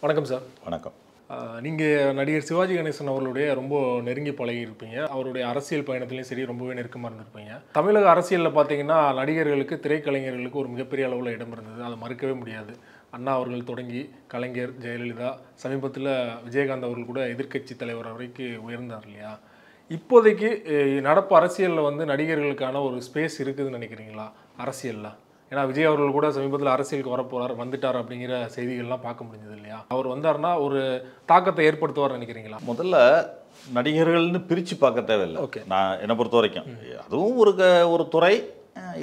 வணக்கம் சார். வணக்கம். நீங்கள் நடிகர் சிவாஜி கணேசன் அவர்களுடைய ரொம்ப நெருங்கி பழகியிருப்பீங்க. அவருடைய அரசியல் பயணத்துலையும் சரி ரொம்பவே நெருக்கமாக இருந்திருப்பீங்க. தமிழக அரசியலில் பார்த்தீங்கன்னா நடிகர்களுக்கு திரைக்கலைஞர்களுக்கு ஒரு மிகப்பெரிய அளவில் இடம் இருந்தது. அதை மறுக்கவே முடியாது. அண்ணா அவர்கள் தொடங்கி கலைஞர், ஜெயலலிதா, சமீபத்தில் விஜயகாந்த் அவர்கள் கூட எதிர்க்கட்சி தலைவர் வரைக்கும் உயர்ந்தார் இல்லையா? இப்போதைக்கு நடப்பு அரசியலில் வந்து நடிகர்களுக்கான ஒரு ஸ்பேஸ் இருக்குதுன்னு நினைக்கிறீங்களா அரசியலில்? ஏன்னா விஜய் அவர்கள் கூட சமீபத்தில் அரசியலுக்கு வரப்போறார், வந்துட்டார் அப்படிங்கிற செய்திகள்லாம் பார்க்க முடிஞ்சது இல்லையா? அவர் வந்தார்னா ஒரு தாக்கத்தை ஏற்படுத்துவார் நினைக்கிறீங்களா? முதல்ல நடிகர்கள்னு பிரித்து பார்க்க தேவையில்லை. ஓகே, நான் என்னை பொறுத்த வரைக்கும் அதுவும் ஒரு துறை.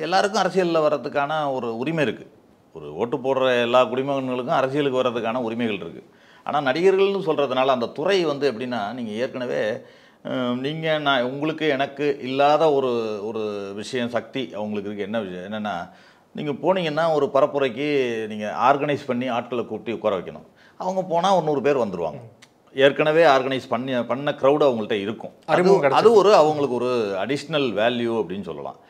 எல்லாருக்கும் அரசியலில் வர்றதுக்கான ஒரு உரிமை இருக்குது. ஒரு ஓட்டு போடுற எல்லா குடிமகன்களுக்கும் அரசியலுக்கு வர்றதுக்கான உரிமைகள் இருக்குது. ஆனால் நடிகர்கள்னு சொல்கிறதுனால அந்த துறை வந்து எப்படின்னா, நீங்கள் ஏற்கனவே நான் உங்களுக்கு எனக்கு இல்லாத ஒரு விஷயம் சக்தி அவங்களுக்கு இருக்குது. என்ன விஷயம் என்னென்னா, நீங்கள் போனீங்கன்னா ஒரு பரப்புரைக்கு நீங்கள் ஆர்கனைஸ் பண்ணி ஆட்களை கூப்பிட்டு உட்கார வைக்கணும். அவங்க போனால் ஒரு 100 பேர் வந்துடுவாங்க. ஏற்கனவே ஆர்கனைஸ் பண்ண க்ரௌடு அவங்கள்ட்ட இருக்கும். அது அவங்களுக்கு ஒரு அடிஷ்னல் வேல்யூ அப்படின்னு சொல்லலாம்.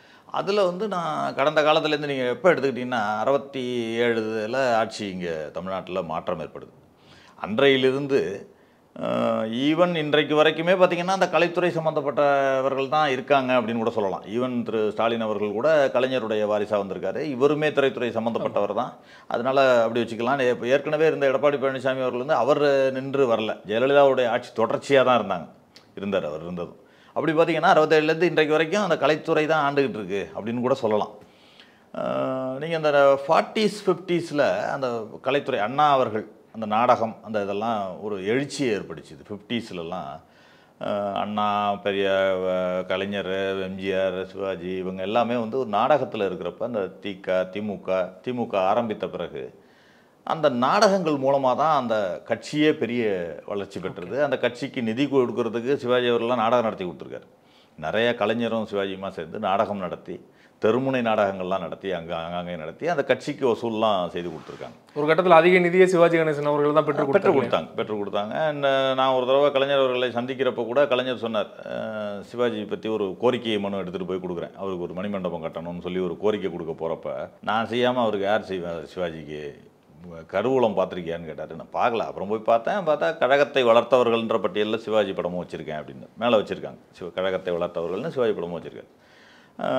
அதில் வந்து நான் கடந்த காலத்துலேருந்து நீங்கள் எப்போ எடுத்துக்கிட்டிங்கன்னா 67 ஆட்சி இங்கே தமிழ்நாட்டில் மாற்றம் ஏற்படுது. அன்றையிலிருந்து ஈவன் இன்றைக்கு வரைக்குமே பார்த்திங்கன்னா அந்த கலைத்துறை சம்மந்தப்பட்டவர்கள் தான் இருக்காங்க அப்படின்னு கூட சொல்லலாம். ஈவன் திரு ஸ்டாலின் அவர்கள் கூட கலைஞருடைய வாரிசாக வந்திருக்காரு. இவருமே திரைத்துறை சம்மந்தப்பட்டவர் தான். அதனால் அப்படி வச்சுக்கலாம். இப்போ ஏற்கனவே இருந்த எடப்பாடி பழனிசாமி அவர்கள் வந்து அவர் நின்று வரல. ஜெயலலிதாவுடைய ஆட்சி தொடர்ச்சியாக தான் இருந்தார் அவர் இருந்ததும். அப்படி பார்த்திங்கன்னா 67லேருந்து இன்றைக்கு வரைக்கும் அந்த கலைத்துறை தான் ஆண்டுகிட்டு இருக்கு அப்படின்னு கூட சொல்லலாம். நீங்கள் அந்த 40s 50s அந்த கலைத்துறை அண்ணா அவர்கள் அந்த நாடகம் அந்த இதெல்லாம் ஒரு எழுச்சியை ஏற்படுச்சுது. 50ஸ்லாம் அண்ணா, பெரிய கலைஞர், எம்ஜிஆர், சிவாஜி இவங்க எல்லாமே வந்து ஒரு நாடகத்தில் இருக்கிறப்ப அந்த திமுக ஆரம்பித்த பிறகு அந்த நாடகங்கள் மூலமாக தான் அந்த கட்சியே பெரிய வளர்ச்சி பெற்றது. அந்த கட்சிக்கு நிதி கொடுக்கறதுக்கு சிவாஜி அவர்கள்லாம் நாடகம் நடத்தி கொடுத்துருக்காரு. நிறைய கலைஞரும் சிவாஜியுமா சேர்ந்து நாடகம் நடத்தி, தெருமுனை நாடகங்கள்லாம் நடத்தி அங்கங்கே நடத்தி அந்த கட்சிக்கு வசூல்லாம் செய்து கொடுத்துருக்காங்க. ஒரு கட்டத்தில் அதிக நிதியை சிவாஜி கணேசன் அவர்கள் தான் பெற்று கொடுத்தாங்க. நான் ஒரு தடவை கலைஞர் அவர்களை சந்திக்கிறப்ப கூட கலைஞர் சொன்னார், சிவாஜி பற்றி ஒரு கோரிக்கை மனு எடுத்துகிட்டு போய் கொடுக்குறேன், அவருக்கு ஒரு மணிமண்டபம் கட்டணும்னு சொல்லி ஒரு கோரிக்கை கொடுக்க போகிறப்ப நான் செய்யாமல் அவருக்கு யார் செய்வேன், சிவாஜிக்கு கருவூலம் பார்த்துருக்கியான்னு கேட்டார். நான் பார்க்கல. அப்புறம் போய் பார்த்தா கழகத்தை வளர்த்தவர்கள்ன்ற பட்டியலில் சிவாஜி படமும் வச்சுருக்கேன் அப்படின்னு மேலே வச்சுருக்காங்க. கழகத்தை வளர்த்தவர்கள்னு சிவாஜி படமும் வச்சுருக்காரு.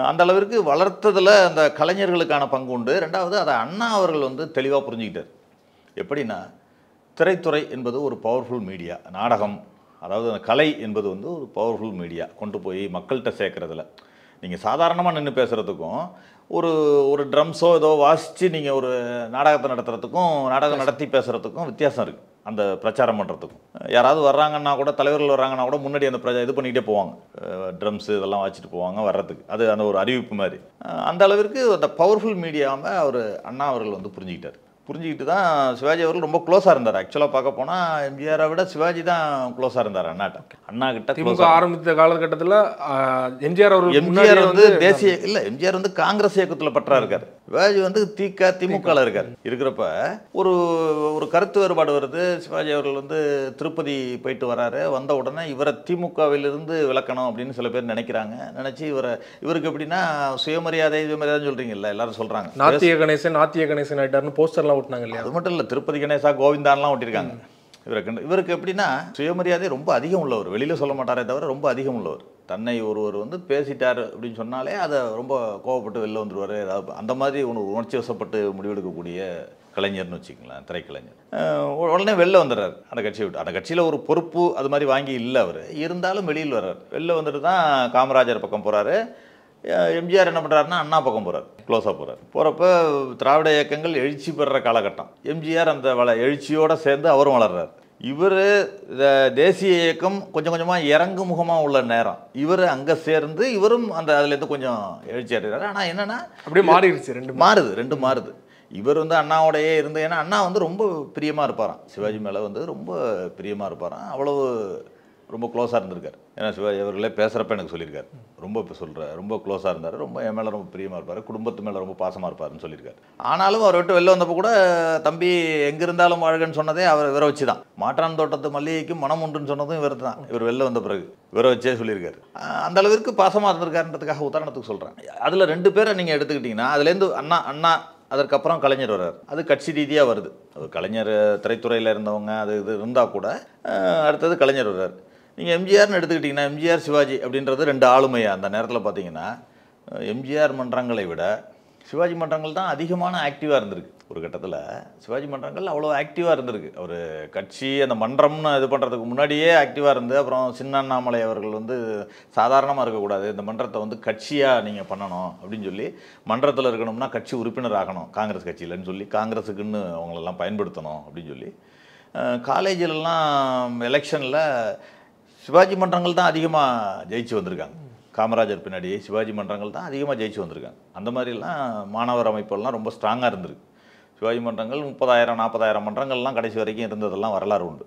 அந்த அளவிற்கு வளர்த்ததில் அந்த கலைஞர்களுக்கான பங்கு உண்டு. ரெண்டாவது அதை அண்ணா அவர்கள் வந்து தெளிவாக புரிஞ்சுக்கிட்டார். எப்படின்னா, திரைத்துறை என்பது ஒரு பவர்ஃபுல் மீடியா. நாடகம், அதாவது அந்த கலை என்பது வந்து ஒரு பவர்ஃபுல் மீடியா. கொண்டு போய் மக்கள்கிட்ட சேர்க்குறதுல நீங்கள் சாதாரணமாக நின்று பேசுகிறதுக்கும் ஒரு ட்ரம்ஸோ ஏதோ வாசித்து நீங்கள் ஒரு நாடகத்தை நடத்துகிறதுக்கும் நாடகம் நடத்தி பேசுகிறதுக்கும் வித்தியாசம் இருக்குது. அந்த பிரச்சாரம் பண்ணுறதுக்கும் யாராவது வர்றாங்கன்னா கூட, தலைவர்கள் வர்றாங்கன்னா கூட முன்னாடி அந்த இது பண்ணிக்கிட்டே போவாங்க. ட்ரம்ஸு இதெல்லாம் வச்சுட்டு போவாங்க வர்றதுக்கு. அது அந்த ஒரு அறிவிப்பு மாதிரி. அந்த அளவிற்கு அந்த பவர்ஃபுல் மீடியாவை அவர் அண்ணா அவர்கள் வந்து புரிஞ்சுக்கிட்டு தான் சிவாஜி அவர்கள் ரொம்ப க்ளோஸாக இருந்தார். ஆக்சுவலாக பார்க்க போனால் எம்ஜிஆரை விட சிவாஜி தான் க்ளோஸாக இருந்தார் அண்ணா கிட்ட. திமுக ஆரம்பித்த காலகட்டத்தில் எம்ஜிஆர் வந்து எம்ஜிஆர் வந்து காங்கிரஸ் இயக்கத்தில் பற்றா இருக்கார். சிவாஜி வந்து திமுகவில் இருக்கிறப்ப ஒரு கருத்து வேறுபாடு வருது. சிவாஜி அவர்கள் வந்து திருப்பதி போயிட்டு வராரு. வந்த உடனே இவரை திமுகவிலிருந்து விளக்கணும் அப்படின்னு சில பேர் நினச்சி இவருக்கு எப்படின்னா சுயமரியாதைன்னு சொல்கிறீங்கல்ல, எல்லாரும் சொல்கிறாங்க. நாத்திய கணேசன் ஆயிட்டாருன்னு போஸ்டர்லாம் ஓட்டினாங்க இல்லையா? அது மட்டும் இல்லை, திருப்பதி கணேசா கோவிந்தான்லாம் ஓட்டியிருக்காங்க. இவருக்கு எப்படின்னா சுயமரியாதை ரொம்ப அதிகம் உள்ளவர். வெளியில் சொல்ல மாட்டாரே தவிர ரொம்ப அதிகம் உள்ளவர். தன்னை ஒருவர் வந்து பேசிட்டார் அப்படின்னு சொன்னாலே அதை ரொம்ப கோவப்பட்டு வெளில வந்துடுவார். ஏதாவது அந்த மாதிரி உணர்ச்சி வசப்பட்டு முடிவெடுக்கக்கூடிய கலைஞர்னு வச்சுக்கலாம், திரைக்கலைஞர். உடனே வெளில வந்துடுறாரு அந்த கட்சியை விட்டு. அந்த கட்சியில் ஒரு பொறுப்பு அது மாதிரி வாங்கி இல்லை அவர். இருந்தாலும் வெளியில் வர்றார். வெளில வந்துட்டு தான் காமராஜர் பக்கம் போகிறாரு. எம்ஜிஆர் என்ன பண்ணுறாருன்னா அண்ணா பக்கம் போகிறார், க்ளோஸாக போகிறப்ப திராவிட இயக்கங்கள் எழுச்சி பெறுற காலகட்டம். எம்ஜிஆர் அந்த எழுச்சியோடு சேர்ந்து அவரும் வளர்றார். இவர் தேசிய இயக்கம் கொஞ்சம் கொஞ்சமாக இறங்கு முகமாக உள்ள நேரம். இவர் அங்கே சேர்ந்து இவரும் அதுலேருந்து கொஞ்சம் எழுச்சி அடைகிறார். ஆனால் என்னென்னா அப்படியே மாறிடுச்சு, ரெண்டு மாறுது. இவர் வந்து அண்ணாவோடையே இருந்து, ஏன்னா அண்ணா வந்து ரொம்ப பிரியமாக இருப்பாராம் சிவாஜி மேலே, வந்து ரொம்ப பிரியமாக இருப்பாராம். அவ்வளவு ரொம்ப க்ளோஸாக இருந்திருக்கார். ஏன்னா சிவாஜி அவர்களே பேசுகிறப்ப எனக்கு சொல்லியிருக்காரு, ரொம்ப க்ளோஸாக இருந்தார், ரொம்ப என் மேலே ரொம்ப பிரியமாக இருப்பார், குடும்பத்து மேலே ரொம்ப பாசமாக இருப்பார்னு சொல்லியிருக்காரு. ஆனாலும் அவர் விட்டு வெளில வந்தப்போ கூட தம்பி எங்கே இருந்தாலும் வாழ்கன்னு சொன்னதே இவரை வச்சு தான். மாற்றான் தோட்டத்து மல்லிகைக்கும் மனம் உண்டுன்னு சொன்னதும் இவர் தான். இவர் வெளில வந்த பிறகு இவரை வச்சே சொல்லியிருக்காரு. அந்த அளவிற்கு பாசமாக இருந்திருக்காருன்றதுக்காக உதாரணத்துக்கு சொல்கிறேன். அதில் 2 பேரை நீங்கள் எடுத்துக்கிட்டிங்கன்னா அதுலேருந்து அண்ணா அதற்கப்புறம் கலைஞர் வர்றார். அது கட்சி ரீதியாக வருது. அது கலைஞர் திரைத்துறையில் இருந்தவங்க அது இது இருந்தால் கூட அடுத்தது கலைஞர் வர்றார். நீங்கள் எம்ஜிஆர்னு எடுத்துக்கிட்டிங்கன்னா எம்ஜிஆர் சிவாஜி அப்படின்றது 2 ஆளுமையா அந்த நேரத்தில் பார்த்தீங்கன்னா எம்ஜிஆர் மன்றங்களை விட சிவாஜி மன்றங்கள் தான் அதிகமான ஆக்டிவாக இருந்திருக்கு. ஒரு கட்டத்தில் சிவாஜி மன்றங்கள் அவ்வளோ ஆக்டிவாக இருந்திருக்கு. அவர் கட்சி அந்த மன்றம்னு இது பண்ணுறதுக்கு முன்னாடியே ஆக்டிவாக இருந்து அப்புறம் சின்ன அண்ணாமலை அவர்கள் வந்து சாதாரணமாக இருக்கக்கூடாது, இந்த மன்றத்தை வந்து கட்சியாக நீங்கள் பண்ணணும் அப்படின்னு சொல்லி மன்றத்தில் இருக்கணும்னா கட்சி உறுப்பினர் ஆகணும் காங்கிரஸ் கட்சியிலன்னு சொல்லி காங்கிரஸுக்குன்னு அவங்களெல்லாம் பயன்படுத்தணும் அப்படின்னு சொல்லி காலேஜிலலாம் எலெக்ஷனில் சிவாஜி மன்றங்கள் தான் அதிகமாக ஜெயிச்சு வந்திருக்காங்க. காமராஜர் பின்னாடி சிவாஜி மன்றங்கள் தான் அதிகமாக ஜெயிச்சு வந்திருக்காங்க. அந்த மாதிரிலாம் மாணவர் அமைப்புலாம் ரொம்ப ஸ்ட்ராங்காக இருந்திருக்கு. சிவாஜி மன்றங்கள் 30,000 40,000 மன்றங்கள்லாம் கடைசி வரைக்கும் இருந்ததெல்லாம் வரலாறு உண்டு.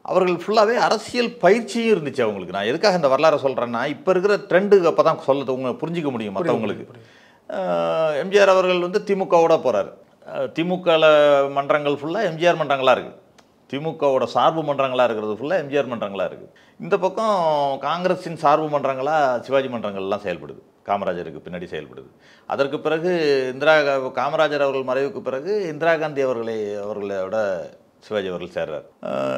அவர்கள் ஃபுல்லாகவே அரசியல் பயிற்சியும் இருந்துச்சு அவங்களுக்கு. நான் எதுக்காக இந்த வரலாறை சொல்கிறேன்னா இப்போ இருக்கிற ட்ரெண்டுக்கு அப்போ தான் சொல்லுது உங்க புரிஞ்சிக்க முடியும் மற்றவங்களுக்கு. எம்ஜிஆர் அவர்கள் வந்து திமுகவோட போகிறார். திமுகவில் மன்றங்கள் ஃபுல்லாக எம்ஜிஆர் மன்றங்களாக இருக்குது. திமுகவோட சார்பு மன்றங்களாக இருக்கிறது ஃபுல்லாக எம்ஜிஆர் மன்றங்களாக இருக்குது. இந்த பக்கம் காங்கிரஸின் சார்பு மன்றங்களாக சிவாஜி மன்றங்கள்லாம் செயல்படுது. காமராஜருக்கு பின்னாடி செயல்படுது. அதற்கு பிறகு காமராஜர் அவர்கள் மறைவுக்கு பிறகு இந்திரா காந்தி அவர்களோட சிவாஜி அவர்கள் சேர்றார்.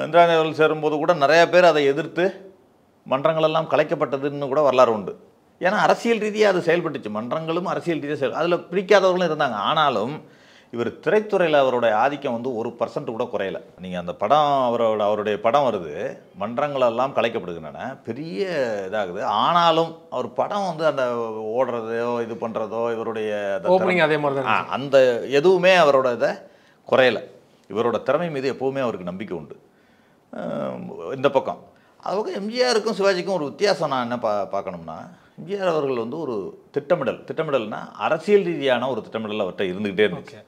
இந்திரா காந்தி அவர்கள் சேரும்போது கூட நிறையா பேர் அதை எதிர்த்து மன்றங்களெல்லாம் கலைக்கப்பட்டதுன்னு கூட வரலாறு உண்டு. ஏன்னா அரசியல் ரீதியாக அது செயல்பட்டுச்சு. மன்றங்களும் அரசியல் ரீதியாக அதில் பிடிக்காதவர்களும் இருந்தாங்க. ஆனாலும் இவர் திரைத்துறையில் அவருடைய ஆதிக்கம் வந்து 1% கூட குறையலை. நீங்கள் அந்த படம் அவருடைய படம் வருது, மன்றங்களெல்லாம் கலைக்கப்படுகின்றன, பெரிய இதாகுது. ஆனாலும் அவர் படம் வந்து அந்த ஓடுறதோ இது பண்ணுறதோ இவருடைய அதே மாதிரி தான் அந்த எதுவுமே அவரோட இதை குறையலை. இவரோட திறமை மீது எப்போவுமே அவருக்கு நம்பிக்கை உண்டு. இந்த பக்கம் அதுபோக எம்ஜிஆருக்கும் சிவாஜிக்கும் ஒரு வித்தியாசம் நான் என்ன பார்க்கணும்னா, எம்ஜிஆர் அவர்கள் வந்து ஒரு திட்டமிடல்னா அரசியல் ரீதியான ஒரு திட்டமிடல் அவர்கிட்ட இருந்துக்கிட்டே இருந்துச்சு.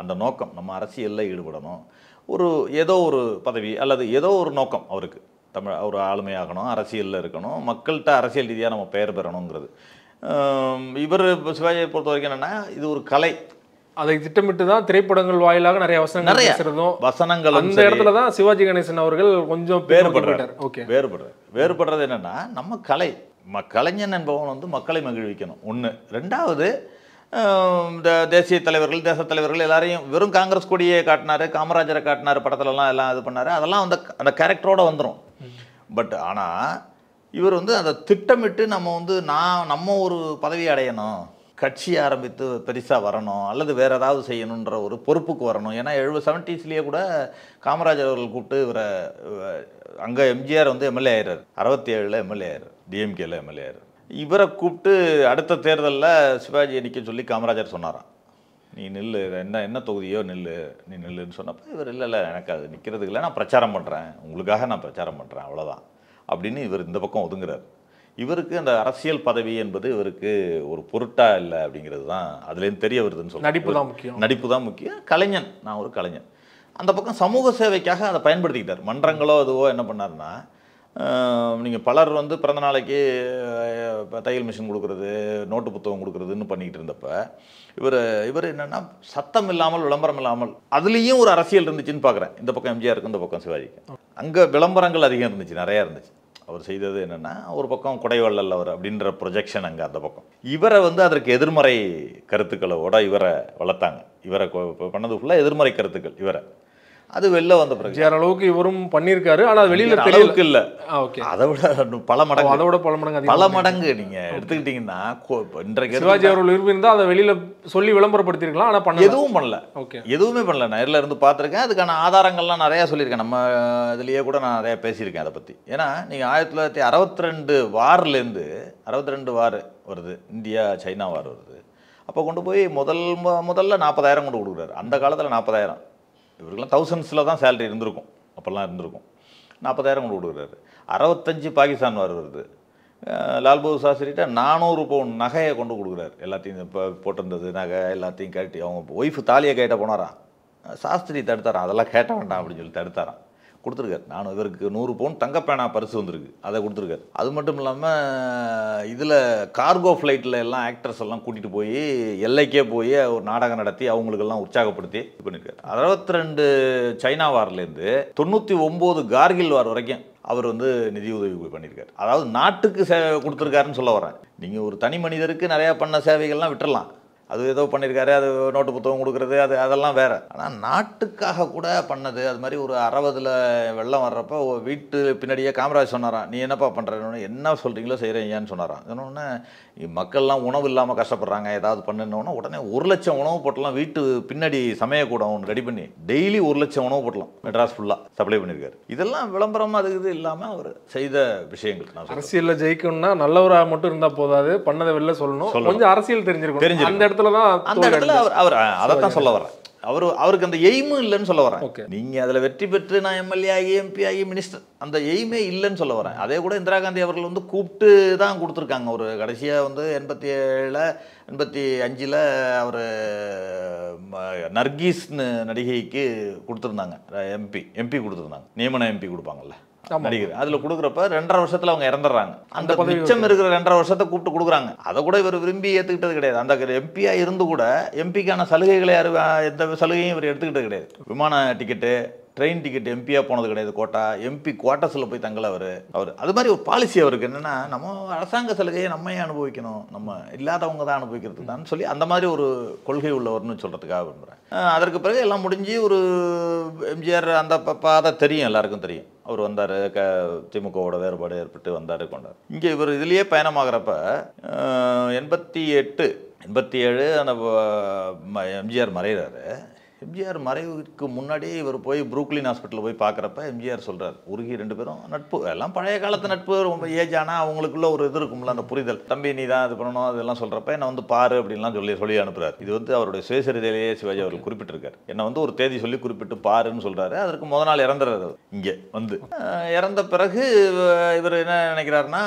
அந்த நோக்கம் நம்ம அரசியலில் ஈடுபடணும், ஏதோ ஒரு பதவி அல்லது ஏதோ ஒரு நோக்கம் அவருக்கு, ஒரு ஆளுமையாகணும், அரசியலில் இருக்கணும், மக்கள்கிட்ட அரசியல் ரீதியாக நம்ம பெயர் பெறணுங்கிறது. இவர் சிவாஜியை பொறுத்த வரைக்கும் என்னென்னா இது ஒரு கலை. அதை திட்டமிட்டு தான் திரைப்படங்கள் வாயிலாக நிறைய வசனங்கள் அந்த இடத்துல தான் சிவாஜி கணேசன் அவர்கள் கொஞ்சம் வேறுபடுறது என்னென்னா நம்ம கலைஞன் என்பவன் வந்து மக்களை மகிழ்விக்கணும் ஒன்று. ரெண்டாவது இந்த தேசிய தலைவர்கள் தேசத் தலைவர்கள் எல்லாரையும் வெறும் காங்கிரஸ் கொடியே காட்டினார், காமராஜரை காட்டினார், படத்துலலாம் எல்லாம் இது பண்ணார், அதெல்லாம் வந்து அந்த கேரக்டரோடு வந்துடும். பட் ஆனால் இவர் வந்து அதை திட்டமிட்டு நம்ம வந்து நம்ம ஒரு பதவி அடையணும், கட்சி ஆரம்பித்து பெருசாக வரணும் அல்லது வேறு ஏதாவது செய்யணுன்ற ஒரு பொறுப்புக்கு வரணும். ஏன்னா 70s கூட காமராஜர் அவர்கள் கூப்பிட்டு இவரை அங்கே எம்ஜிஆர் வந்து எம்எல்ஏ ஆயிடுறார், 67 எம்எல்ஏ ஆயிடுறார், டிஎம்கேல எம்எல்ஏ ஆயிடுறார். இவரை கூப்பிட்டு அடுத்த தேர்தலில் சிவாஜியை நிற்க சொல்லி காமராஜர் சொன்னாராம், நீ நில்லு, என்ன தொகுதியோ நீ நில்லுன்னு சொன்னப்போ இவர் இல்லை எனக்கு அது நிற்கிறதுக்கு இல்லை, நான் பிரச்சாரம் பண்ணுறேன், உங்களுக்காக நான் பிரச்சாரம் பண்ணுறேன் அவ்வளோதான் அப்படின்னு இவர் இந்த பக்கம் ஒதுங்குறார். இவருக்கு அந்த அரசியல் பதவி என்பது இவருக்கு ஒரு பொருட்டா இல்லை அப்படிங்கிறது தான் அதுலேருந்து தெரிய வருதுன்னு சொல்லுவாங்க. நடிப்பு தான் முக்கியம். கலைஞன், நான் ஒரு கலைஞன். அந்த பக்கம் சமூக சேவைக்காக அதை பயன்படுத்திக்கிட்டார். மன்றங்களோ அதுவோ என்ன பண்ணார்னா, நீங்கள் பலர் வந்து பிறந்த நாளைக்கு தையல் மிஷின் கொடுக்குறது, நோட்டு புத்தகம் கொடுக்குறதுன்னு பண்ணிக்கிட்டு இருந்தப்ப இவர் என்னென்னா சத்தம் இல்லாமல் விளம்பரம் இல்லாமல் அதுலேயும் ஒரு அரசியல் இருந்துச்சுன்னு பார்க்குறேன். இந்த பக்கம் எம்ஜிஆருக்கு இந்த பக்கம் சிவாஜிக்கு அங்கே விளம்பரங்கள் அதிகம் இருந்துச்சு, நிறையா இருந்துச்சு. அவர் செய்தது என்னென்னா ஒரு பக்கம் குடைவள்ளல் அவர் அப்படின்ற ப்ரொஜெக்ஷன் அங்கே அந்த பக்கம். இவரை வந்து அதற்கு எதிர்மறை கருத்துக்களோட இவரை வளர்த்தாங்க. இவரை பண்ணது ஃபுல்லாக எதிர்மறை கருத்துக்கள். இவரை அது வெளில வந்த பிறகு அளவுக்கு இவரும் பண்ணியிருக்காரு, ஆனால் வெளியில் அளவுக்கு இல்லை, அதை விட பல மடங்கு நீங்கள் எடுத்துக்கிட்டிங்கன்னா இன்றைக்கு சிவாஜி அவர்கள் இருந்தால் அதை வெளியில் சொல்லி விளம்பரப்படுத்திருக்கலாம், ஆனால் எதுவும் பண்ணல. எதுவுமே பண்ணல. நேரில் இருந்து பார்த்துருக்கேன், அதுக்கான ஆதாரங்கள்லாம் நிறையா சொல்லியிருக்கேன். நம்ம இதுலேயே கூட நான் நிறையா பேசியிருக்கேன் அதை பற்றி. ஏன்னா நீங்கள் 1962 வார்லேருந்து 62 வார் வருது, இந்தியா சைனா வார் வருது. அப்போ கொண்டு போய் முதல்ல 40,000 கொண்டு கொடுக்குறாரு. அந்த காலத்தில் 40,000, இவருக்கெல்லாம் தௌசண்ட்ஸில் தான் சேலரி இருந்திருக்கும், அப்போல்லாம் இருந்திருக்கும். 40,000 கொண்டு கொடுக்குறாரு. 65 பாகிஸ்தான் வார் வருது. லால் பகதூர் சாஸ்திரிகிட்ட 400 பவுன் நகையை கொண்டு கொடுக்குறாரு. எல்லாத்தையும் இப்போ போட்டிருந்தது நகை எல்லாத்தையும் கேட்டு அவங்க ஒய்ஃபு தாலியை கேட்ட போனாராம். சாஸ்திரி தடுத்தாராம், அதெல்லாம் கேட்ட வேண்டாம் அப்படின்னு சொல்லி தடுத்தாராம். கொடுத்துருக்காரு. இவருக்கு 100 பவுன் தங்கப்பேனா பரிசு வந்திருக்கு, அதை கொடுத்துருக்காரு. அது மட்டும் இல்லாமல் இதில் கார்கோ ஃப்ளைட்டில் எல்லாம் ஆக்டர்ஸ் எல்லாம் கூட்டிகிட்டு போய் எல்லைக்கே போய் ஒரு நாடகம் நடத்தி அவங்களுக்கெல்லாம் உற்சாகப்படுத்தி இது பண்ணியிருக்காரு. 62 சைனா வார்லேருந்து 99 கார்கில் வார் வரைக்கும் அவர் வந்து நிதி உதவி பண்ணியிருக்காரு. அதாவது நாட்டுக்கு சேவை கொடுத்துருக்காருன்னு சொல்ல வரேன். நீங்கள் ஒரு தனி மனிதருக்கு நிறையா பண்ண சேவைகள்லாம் விட்டுறலாம், அது ஏதோ பண்ணியிருக்காரு, அது நோட்டு புத்தகம் கொடுக்குறது, அதெல்லாம் வேற. ஆனால் நாட்டுக்காக கூட பண்ணது. அது மாதிரி ஒரு 60ல் வெள்ளம் வர்றப்போ வீட்டு பின்னாடியே காமராஜ் சொன்னாராம், நீ என்னப்பா பண்ணுறேன்னு, என்ன சொல்கிறீங்களோ செய்கிறேன் சொன்னாராம். சொன்னோடனே மக்கள்லாம் உணவு இல்லாமல் கஷ்டப்படுறாங்க, ஏதாவது பண்ணுன்னொன்னே உடனே 1 லட்சம் உணவு போட்டலாம் வீட்டு பின்னாடி சமயக்கூடம் ஒன்று ரெடி பண்ணி டெய்லி 1 லட்சம் உணவு போட்டலாம் மெட்ராஸ் ஃபுல்லாக சப்ளை பண்ணியிருக்காரு. இதெல்லாம் விளம்பரம் அது இது இல்லாமல் அவர் செய்த விஷயங்கள். அரசியலில் ஜெயிக்கணும்னா நல்லவராக மட்டும் இருந்தால் போதாது, பண்ணதை வெளில சொல்லணும், கொஞ்சம் அரசியல் தெரிஞ்சிருக்கும். அந்த இடத்துல தான் அந்த இடத்துல அவர் அதைத்தான் சொல்ல வர்றேன். அவருக்கு அந்த எய்மும் இல்லைன்னு சொல்ல வரேன். நீங்க அதுல வெற்றி பெற்று நான் எம்எல்ஏ ஆகி எம்பி ஆகி மினிஸ்டர், அந்த எய்மே இல்லைன்னு சொல்ல வரேன். அதே கூட இந்திரா காந்தி அவர்கள் வந்து கூப்பிட்டு தான் கொடுத்துருக்காங்க. ஒரு கடைசியா வந்து 87 85ல் அவர் நர்கீஸ்னு நடிகைக்கு கொடுத்துருந்தாங்க, எம்பி கொடுத்துருந்தாங்க, நியமன எம்பி கொடுப்பாங்கல்ல நடிகர். அதுல கொடுக்குறப்ப 2.5 வருஷத்துல அவங்க இறந்துடுறாங்க. அந்த மிச்சம் இருக்கிற 2.5 வருஷத்தை கூப்பிட்டு கொடுக்குறாங்க. அதை கூட இவர் விரும்பி ஏற்றுக்கிட்டது கிடையாது. அந்த எம்பியா இருந்து கூட எம்பிக்கான சலுகைகளை எந்த சலுகையும் இவர் எடுத்துக்கிட்டது கிடையாது. விமான டிக்கெட்டு, ட்ரெயின் டிக்கெட் எம்பியாக போனது கிடையாது. கோட்டா எம்பி குவார்ட்டர்ஸில் போய் தங்கல அவர் அது மாதிரி ஒரு பாலிசி அவருக்கு என்னென்னா, நம்ம அரசாங்க சலுகையை நம்மையே அனுபவிக்கணும், நம்ம இல்லாதவங்க தான் அனுபவிக்கிறது தான் சொல்லி அந்த மாதிரி ஒரு கொள்கை உள்ளவர்னு சொல்கிறதுக்காக விரும்புகிறேன். அதற்கு பிறகு எல்லாம் முடிஞ்சு ஒரு எம்ஜிஆர் அந்த பாதை தெரியும், எல்லாருக்கும் தெரியும். அவர் வந்தார், திமுகவோட வேறுபாடு ஏற்பட்டு வந்தார் கொண்டார். இங்கே இவர் இதுலேயே பயணமாகிறப்ப 88 87 அந்த எம்ஜிஆர் மறைகிறாரு. எம்ஜிஆர் மறைவுக்கு முன்னாடியே இவர் போய் புரூக்லின் ஹாஸ்பிட்டலில் போய் பார்க்குறப்ப எம்ஜிஆர் சொல்கிறார், உருகி 2 பேரும் நட்பு, எல்லாம் பழைய காலத்து நட்பு, ரொம்ப ஏஜ் ஆனால் அவங்களுக்குள்ள ஒரு இது இருக்கும்ல, அந்த புரிதல், தம்பி நீ தான் இது பண்ணணும் அதெல்லாம் சொல்கிறப்ப என்னை வந்து பாரு அப்படின்லாம் சொல்லி அனுப்புகிறார். இது வந்து அவருடைய சுயசரிதையிலேயே சிவாஜி அவர்கள் குறிப்பிட்டிருக்கார். என்னை வந்து ஒரு தேதி சொல்லி குறிப்பிட்டு பாருன்னு சொல்கிறாரு. அதற்கு முதல் நாள் இறந்துறாரு. இங்கே வந்து இறந்த பிறகு இவர் என்ன நினைக்கிறாருன்னா,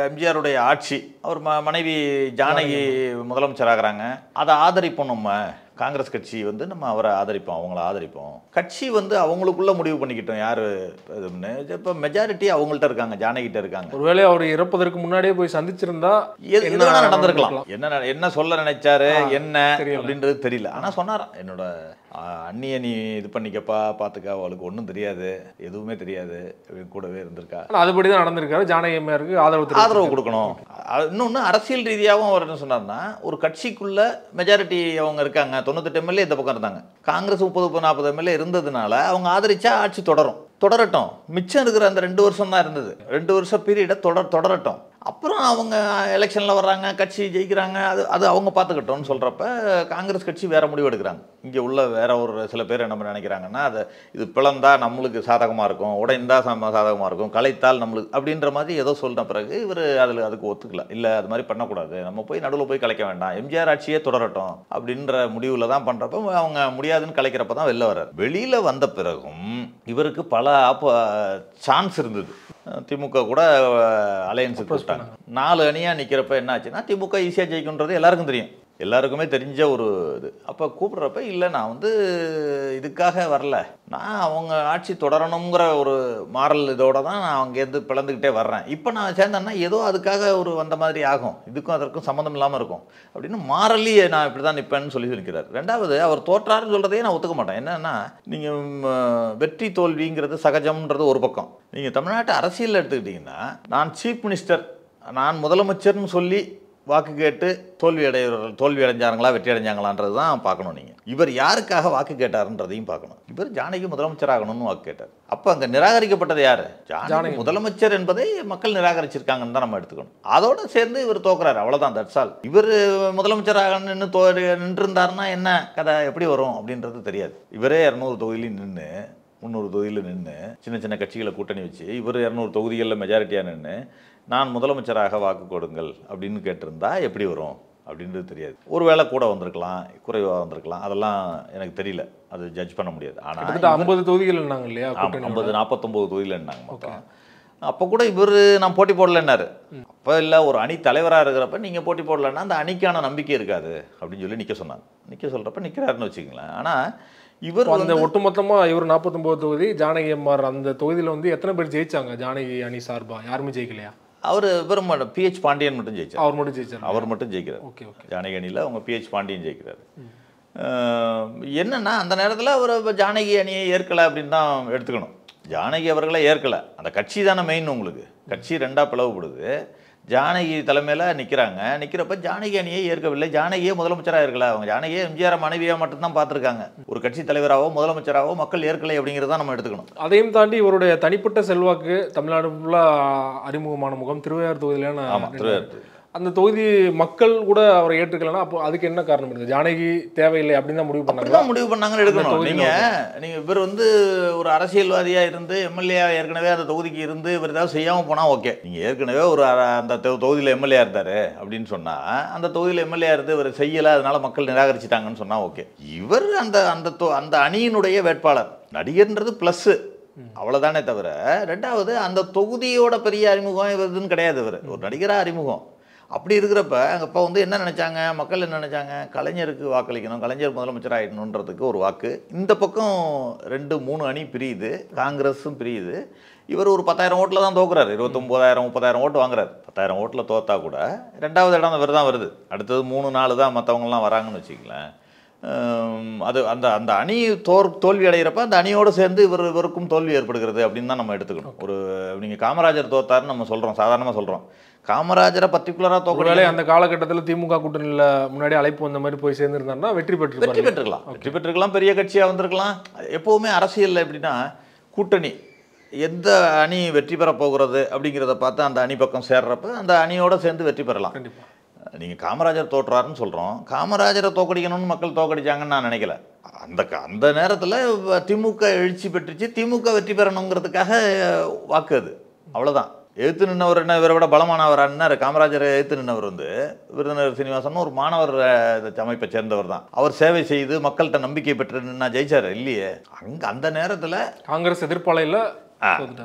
எம்ஜிஆருடைய ஆட்சி, அவர் மனைவி ஜானகி முதலமைச்சர் ஆகிறாங்க, அதை ஆதரிப்போம், நம்ம காங்கிரஸ் கட்சி வந்து நம்ம அவரை ஆதரிப்போம், அவங்கள ஆதரிப்போம், கட்சி வந்து அவங்களுக்குள்ள முடிவு பண்ணிக்கிட்டோம் யார் இதுன்னு. இப்போ மெஜாரிட்டி அவங்கள்ட்ட இருக்காங்க, ஜானகிட்ட இருக்காங்க. ஒருவேளை அவர் இறப்பதற்கு முன்னாடியே போய் சந்திச்சிருந்தா என்ன நடந்திருக்கலாம், என்ன சொல்ல நினைச்சாரு என்ன அப்படின்றது தெரியல. ஆனால் சொன்னாராம், என்னோட அண்ணியை நீ இது பண்ணிக்கப்பா, பார்த்துக்கா, அவளுக்கு ஒன்றும் தெரியாது, எதுவுமே தெரியாது, கூடவே இருந்திருக்கா. அதுபடி தான் நடந்திருக்காரு. ஜானகி அம்மையாருக்கு ஆதரவு கொடுக்கணும். இன்னொன்று அரசியல் ரீதியாகவும் அவர் என்ன சொன்னார்னா, ஒரு கட்சிக்குள்ள மெஜாரிட்டி அவங்க இருக்காங்க, 98 எம்எல்ஏ இந்த பக்கம் இருந்தாங்க, காங்கிரஸ் 30-40 எம்எல்ஏ இருந்ததுனால அவங்க ஆதரிச்சா ஆட்சி தொடரட்டும், மிச்சம் இருக்கிற அந்த 2 வருஷம் தான் இருந்தது, 2 வருஷம் பீரியடை தொடரட்டும், அப்புறம் அவங்க எலெக்ஷனில் வர்றாங்க, கட்சி ஜெயிக்கிறாங்க, அது அவங்க பார்த்துக்கிட்டோம்னு சொல்கிறப்ப காங்கிரஸ் கட்சி வேறு முடிவு எடுக்கிறாங்க. இங்கே உள்ள வேற ஒரு சில பேர் என்ன நினைக்கிறாங்கன்னா, இது பிளந்தா நம்மளுக்கு சாதகமாக இருக்கும், உடைந்தா சாதகமாக இருக்கும், கலைத்தால் நம்மளுக்கு அப்படின்ற மாதிரி ஏதோ சொன்ன பிறகு இவர் அதுக்கு ஒத்துக்கல. இல்லை அது மாதிரி பண்ணக்கூடாது, நம்ம போய் நடுவில் போய் கலைக்க வேண்டாம், எம்ஜிஆர் ஆட்சியே தொடரட்டும் அப்படின்ற முடிவில் தான் பண்ணுறப்ப அவங்க முடியாதுன்னு கலைக்கிறப்ப தான் வெளில வர்றார். வெளியில் வந்த பிறகும் இவருக்கு பல சான்ஸ் இருந்தது. திமுக கூட அலையன்ஸுக்கு கூப்பிட்டாங்க. 4 அணியாக நிற்கிறப்ப என்ன ஆச்சுன்னா, திமுக ஈஸியாக ஜெயிக்குன்றது எல்லாருக்கும் தெரியும், எல்லாருக்குமே தெரிஞ்ச ஒரு இது. அப்போ கூப்பிட்றப்ப இல்லை, நான் வந்து இதுக்காக வரல, நான் அவங்க ஆட்சி தொடரணுங்கிற ஒரு மாறல் இதோட தான் நான் அங்கேருந்து பிளந்துக்கிட்டே வர்றேன். இப்போ நான் சேர்ந்தேன்னா ஏதோ அதுக்காக ஒரு வந்த மாதிரி ஆகும், இதுக்கும் அதற்கும் சம்மந்தம் இல்லாமல் இருக்கும் அப்படின்னு மாறலி நான் இப்படி தான் நிற்பேன்னு சொல்லி நிற்கிறார். 2வது, அவர் தோற்றாருன்னு சொல்கிறதையே நான் ஒத்துக்க மாட்டேன். என்னன்னா, நீங்கள் வெற்றி தோல்விங்கிறது சகஜம்ன்றது ஒரு பக்கம். நீங்கள் தமிழ்நாட்டு அரசியலில் எடுத்துக்கிட்டிங்கன்னா, நான் சீஃப் மினிஸ்டர், நான் முதலமைச்சர்னு சொல்லி வாக்கு கேட்டு தோல்வி அடைஞ்சாங்களா வெற்றி அடைஞ்சாங்களான்றது தான் பார்க்கணும். நீங்கள் இவர் யாருக்காக வாக்கு கேட்டாருன்றதையும் பார்க்கணும். இவர் ஜானகி முதலமைச்சர் ஆகணும்னு வாக்கு கேட்டார். அப்போ அங்கே நிராகரிக்கப்பட்டது யார்? ஜானகி முதலமைச்சர் என்பதை மக்கள் நிராகரிச்சிருக்காங்கன்னு தான் நம்ம எடுத்துக்கணும். அதோடு சேர்ந்து இவர் தோக்குறாரு, அவ்வளோதான், தட்ஸ் ஆல். இவர் முதலமைச்சர் ஆகணும்னு நின்றுருந்தாருன்னா என்ன கதை, எப்படி வரும் அப்படின்றது தெரியாது. இவரே 200 தொகுதியிலும் நின்று 300 தொகுதியில் நின்று சின்ன கட்சிகளை கூட்டணி வச்சு இவர் 200 தொகுதிகளில் மெஜாரிட்டியாக நின்று நான் முதலமைச்சராக வாக்கு கொடுங்கள் அப்படின்னு கேட்டிருந்தா எப்படி வரும் அப்படின்றது தெரியாது. ஒருவேளை கூட வந்திருக்கலாம், குறைவாக வந்திருக்கலாம், அதெல்லாம் எனக்கு தெரியல, அது ஜட்ஜ் பண்ண முடியாது. ஆனால் 50 தொகுதிகள் இருந்தாங்க இல்லையா, 49 தொகுதியில் இருந்தாங்க. அப்போ கூட இவர் நான் போட்டி போடலைன்னாரு. அப்போ இல்லை, ஒரு அணி தலைவராக இருக்கிறப்ப நீங்கள் போட்டி போடலைன்னா அந்த அணிக்கான நம்பிக்கை இருக்காது அப்படின்னு சொல்லி நிற்க சொன்னாங்க. நிற்க சொல்கிறப்ப நிற்கிறாருன்னு வச்சுக்கங்களேன். ஆனால் இவர் அந்த ஒட்டுமொத்தமாக இவர் 49 தொகுதி, ஜானகி அம்மார் அந்த தொகுதியில் வந்து எத்தனை பேர் ஜெயிச்சாங்க? ஜானகி அணி சார்பா யாருமே ஜெயிக்கலையா? அவர் வெறும் PH பாண்டியன் மட்டும் ஜெயிச்சார். அவர் மட்டும் ஜெயிக்கிறார். ஜானகி அணியில் அவங்க PH பாண்டியன் ஜெயிக்கிறார். என்னன்னா, அந்த நேரத்தில் அவர் ஜானகி அணியை ஏற்கலை அப்படின்னு தான் எடுத்துக்கணும். ஜானகி அவர்களை ஏற்கலை, அந்த கட்சி தானே மெயின். உங்களுக்கு கட்சி 2ஆக பிளவுபடுது. ஜானகி தலைமையில் நிற்கிறப்ப ஜானகி அணியை ஏற்கவில்லை. ஜானகியே முதலமைச்சராக இருக்கல. அவங்க ஜானகியே எம்ஜிஆர் மனைவியாக மட்டும்தான் பார்த்துருக்காங்க. ஒரு கட்சி தலைவராகவோ முதலமைச்சராகவோ மக்கள் ஏற்கலை அப்படிங்கிறத நம்ம எடுத்துக்கணும். அதையும் தாண்டி இவருடைய தனிப்பட்ட செல்வாக்கு தமிழ்நாடு ஃபுல்லாக அறிமுகமான முகம் திருவையாறு தொகுதியிலான. ஆமாம், திருவையாறு அந்த தொகுதி மக்கள் கூட அவரை ஏற்றுக்கலன்னா அப்போ அதுக்கு என்ன காரணம் இருக்குது? ஜானகி தேவையில்லை அப்படின்னு தான் முடிவு பண்ணாங்கன்னு எடுக்கணும். நீங்கள் இவர் வந்து ஒரு அரசியல்வாதியாக இருந்து எம்எல்ஏ ஏற்கனவே அந்த தொகுதிக்கு இருந்து இவர் ஏதாவது செய்யாமல் போனால் ஓகே. நீங்கள் ஏற்கனவே ஒரு அந்த தொகுதியில் எம்எல்ஏ இருந்தார் அப்படின்னு சொன்னால் அந்த தொகுதியில் எம்எல்ஏ இருந்து இவர் செய்யலை, அதனால மக்கள் நிராகரிச்சிட்டாங்கன்னு சொன்னால் ஓகே. இவர் அந்த அணியினுடைய வேட்பாளர் நடிகர்ன்றது ப்ளஸ்ஸு, அவ்வளோதானே தவிர ரெண்டாவது அந்த தொகுதியோட பெரிய அறிமுகம் இவருதுன்னு கிடையாது. இவர் ஒரு நடிகராக அறிமுகம். அப்படி இருக்கிறப்ப அப்போ வந்து என்ன நினச்சாங்க, மக்கள் என்ன நினச்சாங்க, கலைஞருக்கு வாக்களிக்கணும், கலைஞர் முதலமைச்சர் ஆகிடணுன்றதுக்கு ஒரு வாக்கு. இந்த பக்கம் 2-3 அணி பிரியுது, காங்கிரஸும் பிரியுது. இவர் ஒரு 10,000 ஓட்டில் தான் தோக்குறாரு. 29,000-30,000 ஓட்டு வாங்குறாரு. 10,000 ஓட்டில் தோத்தா கூட 2வது இடம் இவர் தான் வருது. அடுத்தது 3-4 தான் மற்றவங்கலாம் வராங்கன்னு வச்சுக்கலாம். அது அந்த அணி தோல்வி அடைகிறப்ப அந்த அணியோடு சேர்ந்து இவருக்கும் தோல்வி ஏற்படுகிறது அப்படின்னு தான் நம்ம எடுத்துக்கணும். ஒரு நீங்கள் காமராஜர் தோத்தாருன்னு நம்ம சொல்கிறோம், சாதாரணமாக சொல்கிறோம். காமராஜரை பர்டிகுலராக தோக்கலை. அந்த காலகட்டத்தில் திமுக கூட்டணியில் முன்னாடி அழைப்பு வந்த மாதிரி போய் சேர்ந்துருந்தாருன்னா வெற்றி பெற்றுக்கலாம், பெரிய கட்சியாக வந்திருக்கலாம். எப்போவுமே அரசியலில் எப்படின்னா கூட்டணி எந்த அணி வெற்றி பெற போகிறது அப்படிங்கிறத பார்த்து அந்த அணி பக்கம் சேர்றப்ப அந்த அணியோடு சேர்ந்து வெற்றி பெறலாம். கண்டிப்பாக நீங்கள் காமராஜர் தோற்றாருன்னு சொல்கிறோம், காமராஜரை தோக்கடிக்கணும்னு மக்கள் தோக்கடிச்சாங்கன்னு நான் நினைக்கல. அந்த நேரத்தில் திமுக எழுச்சி பெற்றுச்சு, திமுக வெற்றி பெறணுங்கிறதுக்காக வாக்கு அது, அவ்வளோதான். எழுத்து நின்றவர் என்ன இவரை விட பலமானவரான்னார். காமராஜரை எழுத்து நின்றவர் வந்து விருதுநகர் சீனிவாசன் ஒரு மாணவர் அமைப்பை சேர்ந்தவர் தான். அவர் சேவை செய்து மக்கள்கிட்ட நம்பிக்கை பெற்று நின்னா ஜெயிச்சார் இல்லையே. அந்த நேரத்தில் காங்கிரஸ் எதிர்ப்பாளையில்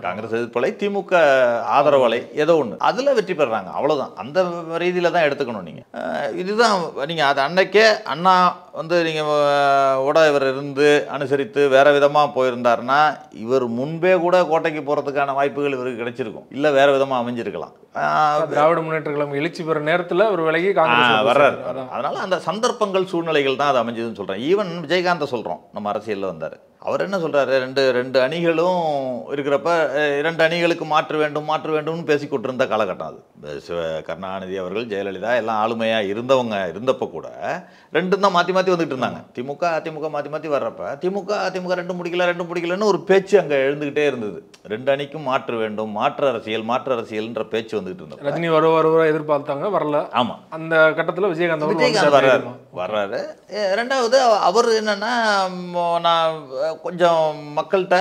காங்கிரஸ் எதிர்ப்பலை, திமுக ஆதரவலை, ஏதோ ஒன்று அதில் வெற்றி பெறாங்க, அவ்வளோதான். அந்த ரீதியில் தான் எடுத்துக்கணும் நீங்கள். இதுதான் நீங்கள் அது அன்னைக்கே அண்ணா வந்து நீங்கள் இவர் இருந்து அனுசரித்து வேறு விதமாக போயிருந்தாருன்னா இவர் முன்பே கூட கோட்டைக்கு போகிறதுக்கான வாய்ப்புகள் இவருக்கு கிடைச்சிருக்கும், இல்லை வேறு விதமாக அமைஞ்சிருக்கலாம். திராவிட முன்னேற்ற கழகம் எழுச்சி பெற நேரத்தில் ஒரு விலகி காங்கிரஸ் வர்றாரு. அதனால் அந்த சந்தர்ப்பங்கள் சூழ்நிலைகள் தான் அது அமைஞ்சதுன்னு சொல்கிறேன். ஈவன் விஜயகாந்தை சொல்கிறோம், நம்ம அரசியலில் வந்தார். அவர் என்ன சொல்கிறாரு, ரெண்டு அணிகளும் இருக்கிறப்ப 2 அணிகளுக்கு மாற்ற வேண்டும்னு பேசிக்கொண்டிருந்த காலகட்டம் அது. கருணாநிதி அவர்கள், ஜெயலலிதா எல்லாம் ஆளுமையாக இருந்தப்போ கூட 2 தான் மாற்றி வந்துட்டு இருந்தாங்க. திமுக அதிமுக மாற்றி வர்றப்ப திமுக 2 முடிக்கலன்னு ஒரு பேச்சு அங்கே எழுந்துக்கிட்டே இருந்தது. 2 அணிக்கும் மாற்ற வேண்டும், மாற்று அரசியல்ன்ற பேச்சு வந்துகிட்டு இருந்தது. ரஜினி வருவ எதிர்பார்த்தாங்க, வரல. ஆமாம், அந்த கட்டத்தில் விஜயகாந்த் வர்றாரு. ரெண்டாவது அவர் என்னன்னா, நான் கொஞ்சம் மக்கள்கிட்ட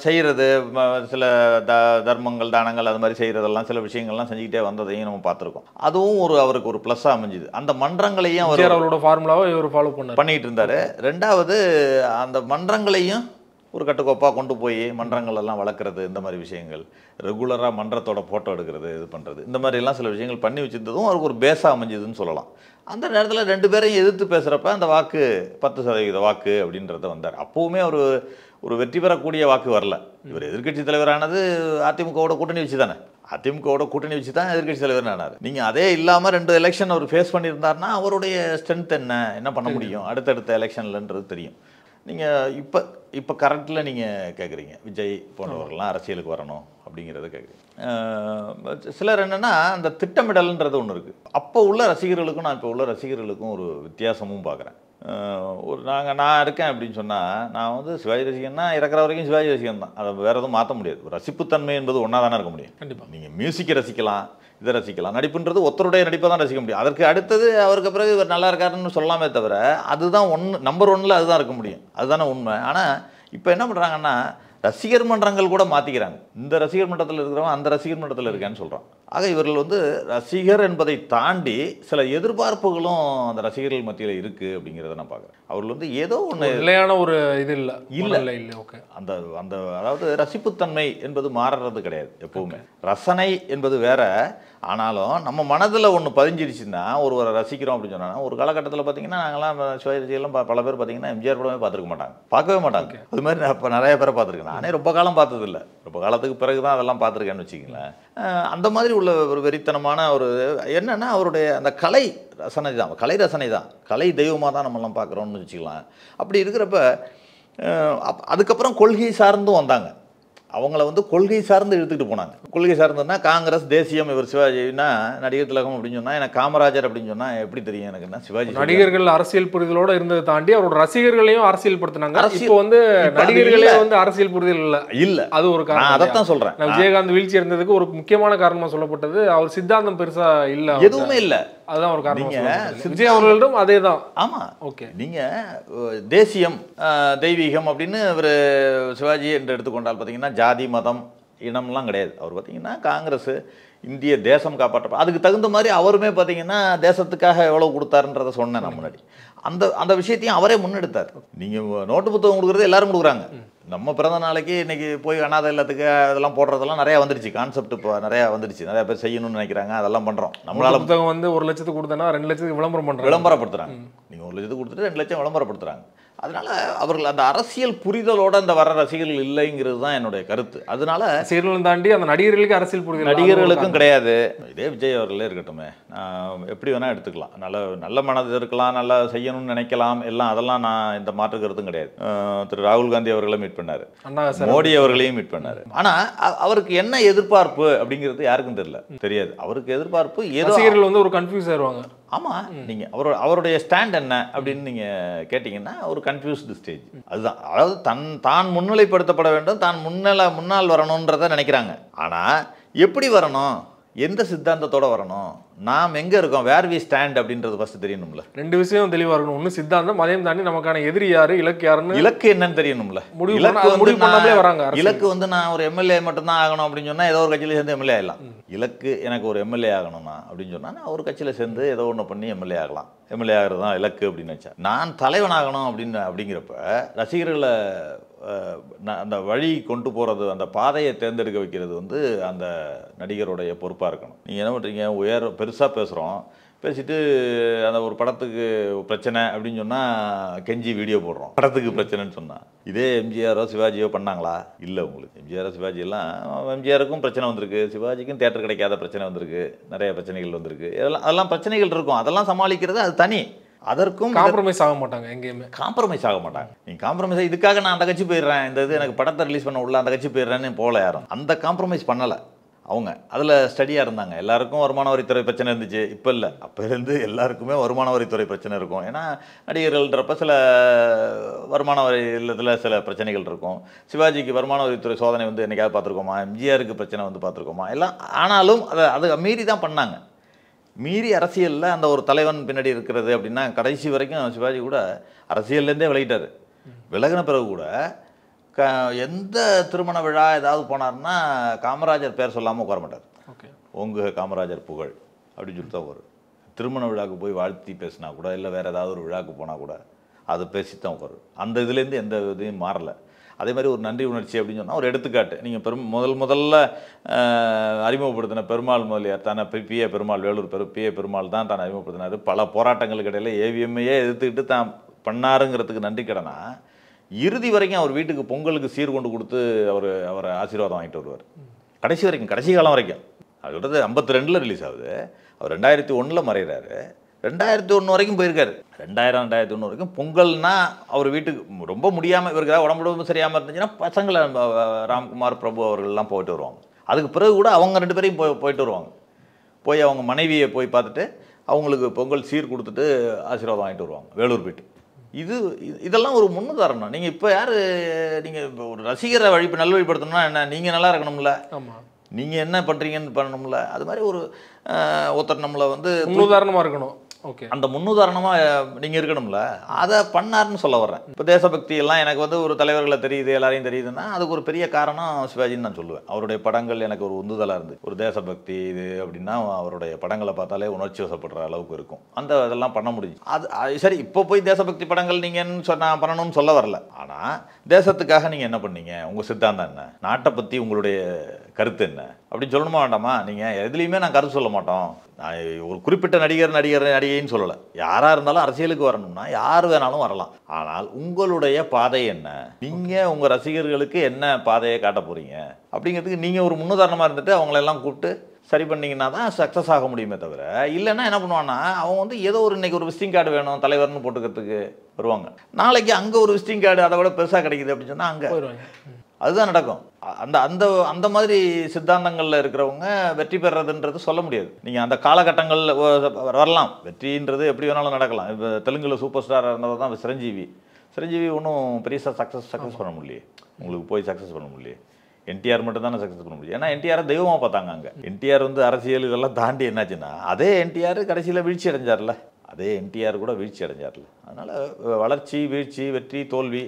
செய்கிறது சில தர்மங்கள் தானங்கள் அது மாதிரி செய்கிறதெல்லாம் சில விஷயங்கள்லாம் செஞ்சுக்கிட்டே வந்ததையும் நம்ம பார்த்துருக்கோம். அதுவும் அவருக்கு ஒரு ப்ளஸ்ஸாக அமைஞ்சுது. அந்த மன்றங்களையும் அவரோட ஃபார்முலாவை இவர் ஃபாலோ பண்ணிட்டு இருந்தார். ரெண்டாவது அந்த மன்றங்களையும் ஒரு கட்டுக்கோப்பாக கொண்டு போய் மன்றங்கள் எல்லாம் வளர்க்குறது, இந்த மாதிரி விஷயங்கள் ரெகுலராக மன்றத்தோட ஃபோட்டோ எடுக்கிறது, இது பண்ணுறது, இந்த மாதிரிலாம் சில விஷயங்கள் பண்ணி வச்சுருந்ததும் அவருக்கு ஒரு பேஸாக அமைஞ்சுதுன்னு சொல்லலாம். அந்த நேரத்தில் 2 பேரையும் எதிர்த்து பேசுகிறப்ப அந்த வாக்கு 10% வாக்கு அப்படின்றத வந்தார். அப்போவுமே அவர் ஒரு வெற்றி பெறக்கூடிய வாக்கு வரல. இவர் எதிர்க்கட்சி தலைவரானது அதிமுகவோட கூட்டணி வச்சு தானே, அதிமுகவோட கூட்டணி வச்சு தான் எதிர்க்கட்சி தலைவர் ஆனார். நீங்கள் அதே இல்லாமல் 2 எலெக்ஷன் அவர் ஃபேஸ் பண்ணியிருந்தாருன்னா அவருடைய ஸ்ட்ரென்த் என்ன பண்ண முடியும் அடுத்தடுத்த எலெக்ஷன்லன்றது தெரியும். நீங்கள் இப்போ கரண்ட்டில் நீங்கள் கேட்குறீங்க விஜய் போன்றவர்கள்லாம் அரசியலுக்கு வரணும் அப்படிங்கிறத கேட்குறீங்க. சிலர் என்னென்னா அந்த திட்டமிடல்ன்றது ஒன்று இருக்குது. அப்போ உள்ள ரசிகர்களுக்கும் நான் இப்போ உள்ள ரசிகர்களுக்கும் ஒரு வித்தியாசமும் பார்க்குறேன். நான் இருக்கேன் அப்படின்னு சொன்னால் நான் வந்து சிவாஜி ரசிகன்னா இறக்குற வரைக்கும் சிவாஜி ரசிகன் தான். அதை வேறு எதுவும் மாற்ற முடியாது. ரசிப்புத்தன்மை என்பது ஒன்றா தானே இருக்க முடியும். கண்டிப்பாக நீங்கள் மியூசிக்கை ரசிக்கலாம், இதை ரசிக்கலாம். நடிப்புன்றது ஒருத்தருடைய நடிப்பை தான் ரசிக்க முடியும். அதற்கு அடுத்தது அவருக்கு பிறகு இவர் நல்லா இருக்காருன்னு சொல்லலாமே தவிர அதுதான் நம்பர் 1 அதுதான் இருக்க முடியும். அதுதானே உண்மை. ஆனால் இப்போ என்ன பண்ணுறாங்கன்னா ரசிகர் மன்றங்கள் கூட மாற்றிக்கிறாங்க. இந்த ரசிகர் மன்றத்தில் இருக்கிறவங்க அந்த ரசிகர் மன்றத்தில் இருக்கான்னு சொல்கிறான். ஆக இவர்கள் வந்து ரசிகர் என்பதை தாண்டி சில எதிர்பார்ப்புகளும் அந்த ரசிகர்கள் மத்தியில் இருக்குது அப்படிங்கிறத நான் பார்க்குறேன். அவர்கள் வந்து ஏதோ ஒன்று நிலையான ஒரு இது இல்லை. ஓகே, அந்த அதாவது ரசிப்புத்தன்மை என்பது மாறுறது கிடையாது. எப்போவுமே ரசனை என்பது வேற. ஆனாலும் நம்ம மனதில் ஒன்று பதிஞ்சிருச்சுன்னா ஒருவரை ரசிக்கிறோம் அப்படின்னு சொன்னால் ஒரு காலகட்டத்தில் பார்த்தீங்கன்னா நாங்கள்லாம் சிவாஜி ரசிகர்லாம் பல பேர் பார்த்தீங்கன்னா எம்ஜிஆர் படமே பார்க்கவே மாட்டாங்க. அது மாதிரி நான் இப்போ நிறைய பேரை பார்த்துருக்கேன். நானே ரொம்ப காலம் பார்த்ததில்லை, ரொம்ப காலத்துக்கு பிறகு தான் அதெல்லாம் பார்த்துருக்கேன்னு வச்சுக்கிங்களேன். அந்த மாதிரி உள்ள ஒரு வெறித்தனமான ஒரு என்னென்னா அவருடைய அந்த கலை ரசனை தான், கலை தெய்வமாக தான் நம்மளாம் பார்க்குறோம்னு வச்சுக்கலாம். அப்படி இருக்கிறப்ப அதுக்கப்புறம் கொள்கை சார்ந்தும் வந்தாங்க. அவங்கள வந்து கொள்கை சார்ந்து இழுத்துக்கிட்டு போனாங்க. கொள்கை சார்ந்ததுன்னா காங்கிரஸ், தேசியம், இவர் சிவாஜினா நடிகர் திலகம் அப்படின்னு சொன்னா எனக்கு காமராஜர் அப்படின்னு சொன்னா எப்படி தெரியும் எனக்கு என்ன சிவாஜி. நடிகர்கள் அரசியல் புரிதலோட இருந்ததை தாண்டி அவரோட ரசிகர்களையும் அரசியல் படுத்தினாங்க. அரசியல் இப்போ வந்து இப்ப அது நடிகர்களே இல்ல. வந்து அரசியல் புரிதல் இல்ல. அது ஒரு நான் காரணம். அதைத்தான் சொல்றேன். விஜயகாந்த் வீழ்ச்சி இருந்ததுக்கு ஒரு முக்கியமான காரணமா சொல்லப்பட்டது அவர் சித்தாந்தம் பெருசா இல்ல. எதுவுமே இல்ல. அதுதான் ஒரு காரணம். நீங்க விஜய் அவர்களிடம் அதேதான். ஆமா. ஓகே. நீங்க தேசியம், தெய்வீகம் அப்படின்னு ஒரு சிவாஜி என்று எடுத்துக்கொண்டால் பார்த்தீங்கன்னா ஜாதி, மதம், இனம்லாம் கிடையாது. அவர் பார்த்தீங்கன்னா காங்கிரஸ், இந்திய தேசம் காப்பாற்ற அதுக்கு தகுந்த மாதிரி அவருமே பார்த்தீங்கன்னா தேசத்துக்காக எவ்வளோ கொடுத்தாருன்றதை சொன்னேன் நான் முன்னாடி. அந்த விஷயத்தையும் அவரே முன்னெடுத்தார். நீங்கள் நோட்டு புத்தகம் கொடுக்குறது எல்லாரும் கொடுக்குறாங்க. நம்ம பிறந்த நாளைக்கு இன்னைக்கு போய் அனாதை இல்லத்துக்கு அதெல்லாம் போடுறதெல்லாம் நிறையா வந்துருச்சு. கான்செப்ட் இப்போ நிறையா வந்துருச்சு. நிறையா பேர் செய்யணும்னு நினைக்கிறாங்க. அதெல்லாம் பண்ணுறோம். நம்மளால புத்தகம் வந்து 1 லட்சத்துக்கு கொடுத்தனா 2 லட்சத்துக்கு விளம்பரப்படுத்துறாங்க. நீங்கள் 1 லட்சத்துக்கு கொடுத்துட்டு 2 லட்சம் விளம்பரப்படுத்துறாங்க. அதனால அவர்கள் அந்த அரசியல் புரிதலோட அந்த வர ரசிகர்கள் இல்லைங்கிறது தான் என்னுடைய கருத்து. அதனால ரசிகர்களும் தாண்டி அந்த நடிகர்களுக்கு அரசியல் புரிதல் நடிகர்களுக்கும் கிடையாது. இதே விஜய் அவர்களே இருக்கட்டுமே, எப்படி வேணால் எடுத்துக்கலாம். நல்ல மனது இருக்கலாம், நல்லா செய்யணும்னு நினைக்கலாம், எல்லாம் அதெல்லாம் நான் இந்த மாற்று கருத்தும் கிடையாது. திரு ராகுல் காந்தி அவர்களை மீட் பண்ணாரு, மோடி அவர்களையும் மீட் பண்ணாரு. ஆனால் அவருக்கு என்ன எதிர்பார்ப்பு அப்படிங்கிறது யாருக்கும் தெரியாது. அவருக்கு எதிர்பார்ப்பு ஏதோ வந்து ஒரு கன்ஃபியூஸ் ஆயிடுவாங்க. ஆமாம், நீங்கள் அவருடைய ஸ்டாண்ட் என்ன அப்படின்னு நீங்கள் கேட்டிங்கன்னா ஒரு கன்ஃபியூஸ்டு ஸ்டேஜ். அதுதான். அதாவது தான் முன்னிலைப்படுத்தப்பட வேண்டும், தான் முன்னால் வரணுன்றதை நினைக்கிறாங்க. ஆனால் எப்படி வரணும், எந்த சித்தாந்தத்தோட வரணும், நாம் எங்கே இருக்கோம், வேர் வி ஸ்டாண்ட் அப்படின்றது ஃபஸ்ட்டு தெரியணும்ல. 2 விஷயம் தெளிவாக இருக்கணும். ஒன்று சித்தாந்தம், அதையும் தாண்டி நமக்கான எதிரி யாரு, இலக்கு யாருன்னு, இலக்கு என்னன்னு தெரியணும்ல. இலக்கு வந்து நான் ஒரு எம்எல்ஏ மட்டும்தான் ஆகணும் அப்படின்னு சொன்னால் ஏதோ ஒரு கட்சியில் சேர்ந்து எம்எல்ஏ ஆகலாம். இலக்கு எனக்கு ஒரு எம்எல்ஏ ஆகணும்னா அப்படின்னு சொன்னால் நான் ஒரு கட்சியில் சேர்ந்து ஏதோ ஒன்று பண்ணி எம்எல்ஏ ஆகலாம். எம்எல்ஏ ஆகிறது தான் இலக்கு அப்படின்னு வச்சா. நான் தலைவனாகணும் அப்படிங்கிறப்ப ரசிகர்களை அந்த வழி கொண்டு போகிறது, அந்த பாதையை தேர்ந்தெடுக்க வைக்கிறது வந்து அந்த நடிகருடைய பொறுப்பாக இருக்கணும். நீங்கள் என்ன பண்ணுறீங்க, பெருசாக பேசுகிறோம், பேசிட்டு அந்த ஒரு படத்துக்கு பிரச்சனை அப்படின்னு சொன்னால் கெஞ்சி வீடியோ போடுறோம். படத்துக்கு பிரச்சனைன்னு சொன்னால் இதே எம்ஜிஆரோ சிவாஜியோ பண்ணாங்களா? இல்லை. உங்களுக்கு எம்ஜிஆரோ சிவாஜியெல்லாம், எம்ஜிஆருக்கும் பிரச்சனை வந்திருக்கு, சிவாஜிக்கும் தேட்டர் கிடைக்காத பிரச்சனை வந்திருக்கு, நிறைய பிரச்சனைகள் வந்திருக்கு. அதெல்லாம் பிரச்சனைகள் இருக்கும். அதெல்லாம் சமாளிக்கிறது அது தனி. அதற்கும் காம்ப்ரமைஸ் ஆக மாட்டாங்க. எங்கேயுமே காம்ப்ரமைஸ் ஆக மாட்டாங்க. நீங்கள் காம்ப்ரமைஸ் இதுக்காக நான் அந்த கட்சி போயிடுறேன், இந்த இது எனக்கு படத்தை ரிலீஸ் பண்ண உள்ள அந்த கட்சி போயிடுறேன்னு போகல. யாரும் அந்த காம்ப்ரமைஸ் பண்ணலை. அவங்க அதில் ஸ்டடியாக இருந்தாங்க. எல்லாருக்கும் வருமான வரித்துறை பிரச்சனை இருந்துச்சு. இப்போ இல்லை, அப்போ இருந்து எல்லாருக்குமே வருமான வரித்துறை பிரச்சனை இருக்கும். ஏன்னா நடிகர்கள்ன்றப்ப சில வருமான வரி இல்லத்தில் சில பிரச்சனைகள் இருக்கும். சிவாஜிக்கு வருமான வரித்துறை சோதனை வந்து என்னைக்காவது பார்த்துருக்கோமா? எம்ஜிஆருக்கு பிரச்சனை வந்து பார்த்துருக்கோமா? எல்லாம். ஆனாலும் அதை மீறி தான் பண்ணாங்க. மீறி அரசியலில் அந்த ஒரு தலைவன் பின்னாடி இருக்கிறது அப்படின்னா கடைசி வரைக்கும் சிவாஜி கூட அரசியல்லேருந்தே விலகிட்டார். விலகின பிறகு கூட எந்த திருமண விழா ஏதாவது போனார்னா காமராஜர் பேர் சொல்லாமல் உட்கார மாட்டார். உங்கள் காமராஜர் புகழ் அப்படின்னு சொல்லிட்டு தான் வரும். திருமண விழாவுக்கு போய் வாழ்த்தி பேசினா கூட, இல்லை வேறு ஏதாவது ஒரு விழாவுக்கு போனால் கூட அதை பேசி தான் உட்காரும். அந்த இதுலேருந்து எந்த இதையும் மாறலை. அதே மாதிரி ஒரு நன்றி உணர்ச்சி அப்படின்னு சொன்னால் ஒரு எடுத்துக்காட்டு. நீங்கள் முதல்ல அறிமுகப்படுத்தின பெருமாள் முதலியார் தானே, பிஏ பெருமாள், வேலூர் பிஏ பெருமாள் தான் தான் அறிமுகப்படுத்தினார். பல போராட்டங்களுக்கு இடையில ஏவிஎம்ஐயே எதிர்த்துக்கிட்டு தான் பண்ணாருங்கிறதுக்கு நன்றி கடனா இறுதி வரைக்கும் அவர் வீட்டுக்கு பொங்கலுக்கு சீர் கொண்டு கொடுத்து அவரை ஆசீர்வாதம் வாங்கிட்டு வருவார். கடைசி வரைக்கும், கடைசி காலம் வரைக்கும். அது கிட்டத்தட்ட 52 ரிலீஸ் ஆகுது. அவர் 2001 மறைகிறாரு. 2001 வரைக்கும் போயிருக்காரு. 2001 வரைக்கும் பொங்கல்னா அவர் வீட்டுக்கு ரொம்ப முடியாமல், இவருக்கு உடம்பு சரியாமல் இருந்துச்சுன்னா பசங்களை ராம்குமார், பிரபு அவர்கள்லாம் போயிட்டு வருவாங்க. அதுக்கு பிறகு கூட அவங்க 2 பேரையும் போயிட்டு வருவாங்க. போய் அவங்க மனைவியை போய் பார்த்துட்டு அவங்களுக்கு பொங்கல் சீர் கொடுத்துட்டு ஆசீர்வாதம் வாங்கிட்டு வருவாங்க வேலூர் போயிட்டு. இதெல்லாம் ஒரு முன்னுதாரணம். நீங்கள் இப்போ யார், நீங்கள் இப்போ ஒரு ரசிகரை நல்வழிப்படுத்தணும்னா என்ன, நீங்கள் நல்லா இருக்கணும்ல, நீங்கள் என்ன பண்ணுறீங்கன்னு பண்ணணும்ல. அது மாதிரி ஒருத்தர் நம்மளை வந்து முன்னுதாரணமாக இருக்கணும். ஓகே, அந்த முன்னுதாரணமாக நீங்கள் இருக்கணும்ல. அதை பண்ணாருன்னு சொல்ல வர்றேன். இப்போ தேசபக்தி எல்லாம் எனக்கு வந்து ஒரு தலைவர்களை தெரியுது, எல்லாரையும் தெரியுதுன்னா அதுக்கு ஒரு பெரிய காரணம் சிவாஜின்னு நான் சொல்லுவேன். அவருடைய படங்கள் எனக்கு ஒரு உந்துதலாக இருந்து, ஒரு தேசபக்தி இது அப்படின்னா அவருடைய படங்களை பார்த்தாலே உணர்ச்சி வசப்படுற அளவுக்கு இருக்கும். இதெல்லாம் பண்ண முடியும். அது சரி. இப்போ போய் தேசபக்தி படங்கள் நீங்கள் நான் பண்ணணும்னு சொல்ல வரல. ஆனால் தேசத்துக்காக நீங்கள் என்ன பண்ணீங்க, உங்கள் சித்தாந்தம் என்ன, நாட்டை பற்றி உங்களுடைய கருத்து என்ன அப்படின்னு சொல்லணுமா வேண்டாமா? நீங்கள் எதுலேயுமே நான் கருத்து சொல்ல மாட்டோம். நான் ஒரு குறிப்பிட்ட நடிகைன்னு சொல்லலை. யாராக இருந்தாலும் அரசியலுக்கு வரணும்னா யார் வேணாலும் வரலாம். ஆனால் உங்களுடைய பாதை என்ன, நீங்கள் உங்கள் ரசிகர்களுக்கு என்ன பாதையை காட்ட போகிறீங்க அப்படிங்கிறதுக்கு நீங்கள் ஒரு முன்னுதாரணமாக இருந்துட்டு அவங்களெல்லாம் கூப்பிட்டு சரி பண்ணிங்கன்னா தான் சக்ஸஸ் ஆக முடியுமே தவிர, இல்லைன்னா என்ன பண்ணுவான்னா அவங்க வந்து ஏதோ இன்றைக்கி ஒரு விசிட்டிங் கார்டு வேணும் தலைவர்னு போட்டுக்கிறதுக்கு வருவாங்க. நாளைக்கு அங்கே ஒரு விசிட்டிங் கார்டு அதை விட பெருசாக கிடைக்குது அப்படின்னு சொன்னால் அங்கே அதுதான் நடக்கும். அந்த அந்த அந்த மாதிரி சித்தாந்தங்களில் இருக்கிறவங்க வெற்றி பெறதுன்றது சொல்ல முடியாது. நீங்கள் அந்த காலகட்டங்களில் வரலாம், வெற்றின்றது எப்படி வேணாலும் நடக்கலாம். இப்போ தெலுங்கில் சூப்பர் ஸ்டாராக இருந்தவர் தான் சிரஞ்சீவி ஒன்றும் பெருசாக சக்ஸஸ் பண்ண முடியலையே, உங்களுக்கு போய் சக்ஸஸ் பண்ண முடியலையே. என்டிஆர் மட்டும் தானே சக்ஸஸ் பண்ண முடியும். ஏன்னா என்டிஆரை தெய்வமாக பார்த்தாங்க அங்கே. என்டிஆர் வந்து அரசியல் இதெல்லாம் தாண்டி என்னாச்சுன்னா அதே என்டிஆர் கடைசியில் வீழ்ச்சி அடைஞ்சார்ல, அதே என்டிஆர் கூட வீழ்ச்சி அடைஞ்சார்ல. அதனால வளர்ச்சி, வீழ்ச்சி, வெற்றி, தோல்வி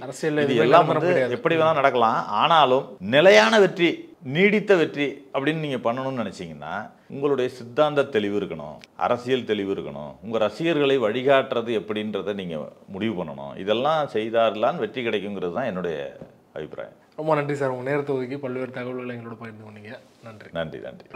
இது எல்லாம் வந்து எப்படி வேணாலும் நடக்கலாம். ஆனாலும் நிலையான வெற்றி, நீடித்த வெற்றி அப்படின்னு நீங்கள் பண்ணணும்னு நினச்சிங்கன்னா உங்களுடைய சித்தாந்த தெளிவு இருக்கணும், அரசியல் தெளிவு இருக்கணும், உங்கள் ரசிகர்களை வழிகாட்டுறது எப்படின்றத நீங்கள் முடிவு பண்ணணும். இதெல்லாம் செய்தார்லாம் வெற்றி கிடைக்குங்கிறது தான் என்னுடைய அபிப்பிராயம். ரொம்ப நன்றி சார், உங்கள் நேரத்தை ஒதுக்கி பல்வேறு தகவல்களை எங்களோட பகிர்ந்து கொண்டீங்க. நன்றி. நன்றி.